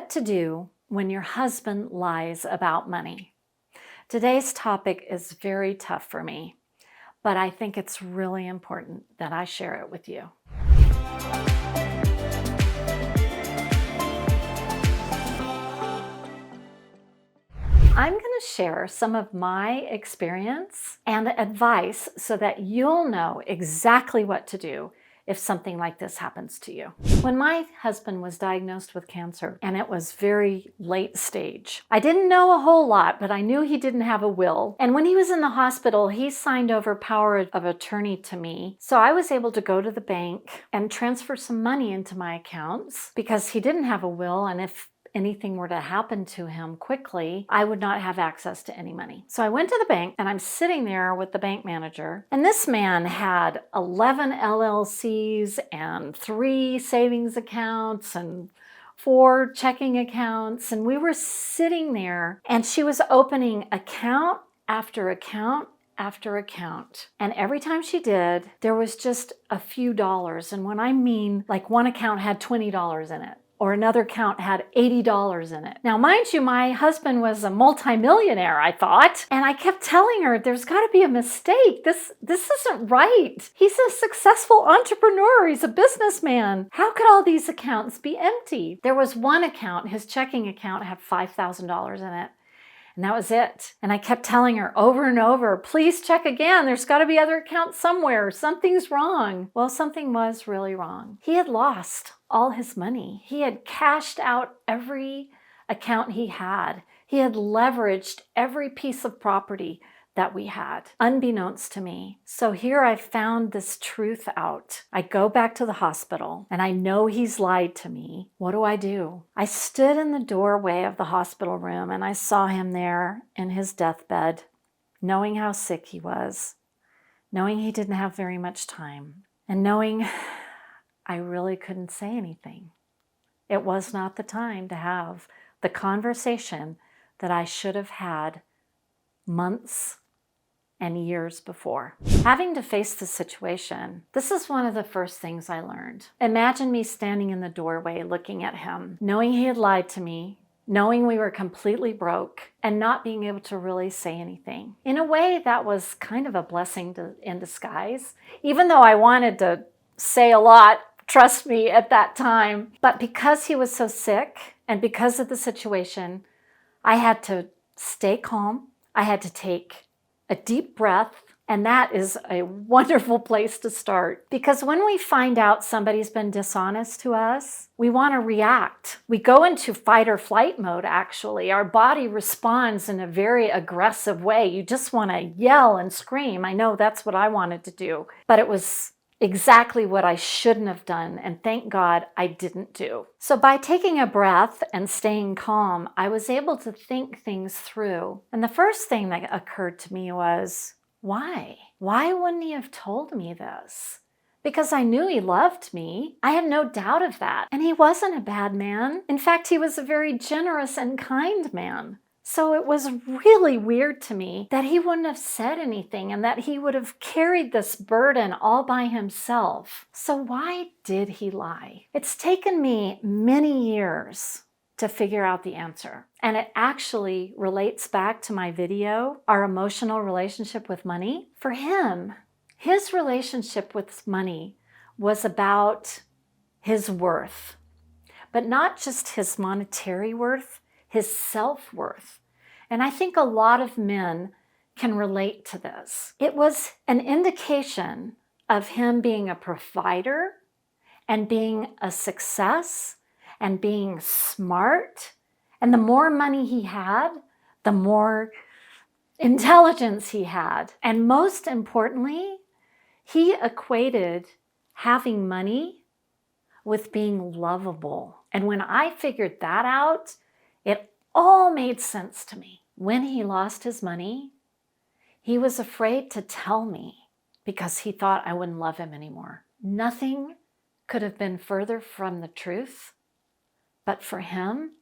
What to do when your husband lies about money. Today's topic is very tough for me, but I think it's really important that I share it with you. I'm going to share some of my experience and advice so that you'll know exactly what to do if something like this happens to you. When my husband was diagnosed with cancer, and it was very late stage, I didn't know a whole lot, but I knew he didn't have a will. And when he was in the hospital, he signed over power of attorney to me. So I was able to go to the bank and transfer some money into my accounts because he didn't have a will, and if anything were to happen to him quickly, I would not have access to any money. So I went to the bank and I'm sitting there with the bank manager, and this man had 11 LLCs and 3 savings accounts and 4 checking accounts, and we were sitting there and she was opening account after account after account. And every time she did, there was just a few dollars. And when I mean, like, one account had $20 in it, or another account had $80 in it. Now, mind you, my husband was a multimillionaire, I thought, and I kept telling her, there's got to be a mistake. This isn't right. He's a successful entrepreneur. He's a businessman. How could all these accounts be empty? There was one account, his checking account, had $5,000 in it. And that was it. And I kept telling her over and over, please check again. There's got to be other accounts somewhere. Something's wrong. Well, something was really wrong. He had lost all his money. He had cashed out every account he had. He had leveraged every piece of property that we had, unbeknownst to me. So here I found this truth out. I go back to the hospital and I know he's lied to me. What do? I stood in the doorway of the hospital room and I saw him there in his deathbed, knowing how sick he was, knowing he didn't have very much time, and knowing I really couldn't say anything. It was not the time to have the conversation that I should have had months and years before. Having to face the situation, this is one of the first things I learned. Imagine me standing in the doorway looking at him, knowing he had lied to me, knowing we were completely broke, and not being able to really say anything. In a way, that was kind of a blessing in disguise, even though I wanted to say a lot, trust me, at that time. But because he was so sick and because of the situation, I had to stay calm. I had to take a deep breath, and that is a wonderful place to start. Because when we find out somebody's been dishonest to us, we want to react. We go into fight or flight mode, actually. Our body responds in a very aggressive way. You just want to yell and scream. I know that's what I wanted to do, but it was exactly what I shouldn't have done, and thank God I didn't do. So by taking a breath and staying calm, I was able to think things through. And the first thing that occurred to me was, why? Why wouldn't he have told me this? Because I knew he loved me. I had no doubt of that. And he wasn't a bad man. In fact, he was a very generous and kind man. So it was really weird to me that he wouldn't have said anything and that he would have carried this burden all by himself. So why did he lie? It's taken me many years to figure out the answer. And it actually relates back to my video, our emotional relationship with money. For him, his relationship with money was about his worth, but not just his monetary worth, his self-worth. And I think a lot of men can relate to this. It was an indication of him being a provider and being a success and being smart. And the more money he had, the more intelligence he had. And most importantly, he equated having money with being lovable. And when I figured that out, it all made sense to me. When he lost his money, he was afraid to tell me because he thought I wouldn't love him anymore. Nothing could have been further from the truth, but for him,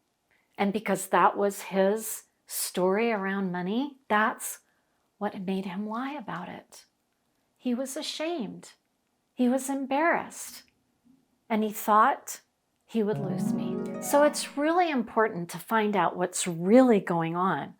and because that was his story around money, that's what made him lie about it. He was ashamed. He was embarrassed. And he thought he would lose me. So it's really important to find out what's really going on.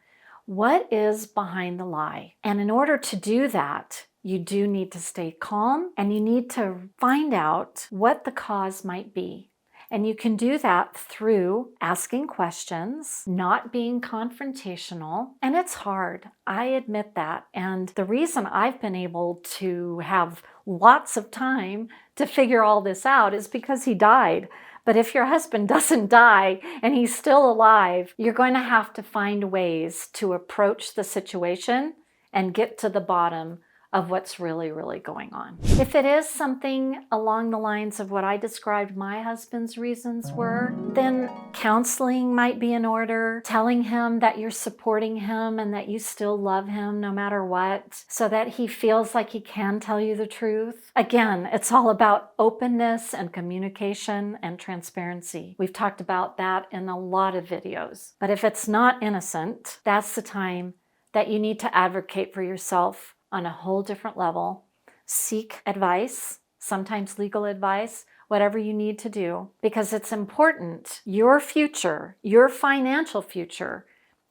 What is behind the lie? And in order to do that, you do need to stay calm and you need to find out what the cause might be. And you can do that through asking questions, not being confrontational. And it's hard. I admit that. And the reason I've been able to have lots of time to figure all this out is because he died. But if your husband doesn't die and he's still alive, you're going to have to find ways to approach the situation and get to the bottom of what's really, really going on. If it is something along the lines of what I described my husband's reasons were, then counseling might be in order, telling him that you're supporting him and that you still love him no matter what, so that he feels like he can tell you the truth. Again, it's all about openness and communication and transparency. We've talked about that in a lot of videos. But if it's not innocent, that's the time that you need to advocate for yourself on a whole different level. Seek advice, sometimes legal advice, whatever you need to do, because it's important. Your future, your financial future,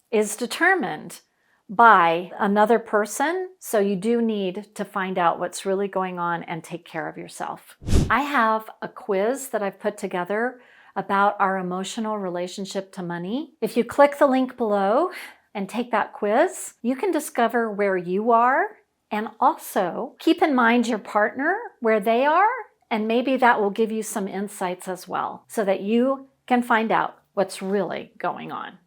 is determined by another person, so you do need to find out what's really going on and take care of yourself. I have a quiz that I've put together about our emotional relationship to money. If you click the link below and take that quiz, you can discover where you are. And also keep in mind your partner, where they are, and maybe that will give you some insights as well so that you can find out what's really going on.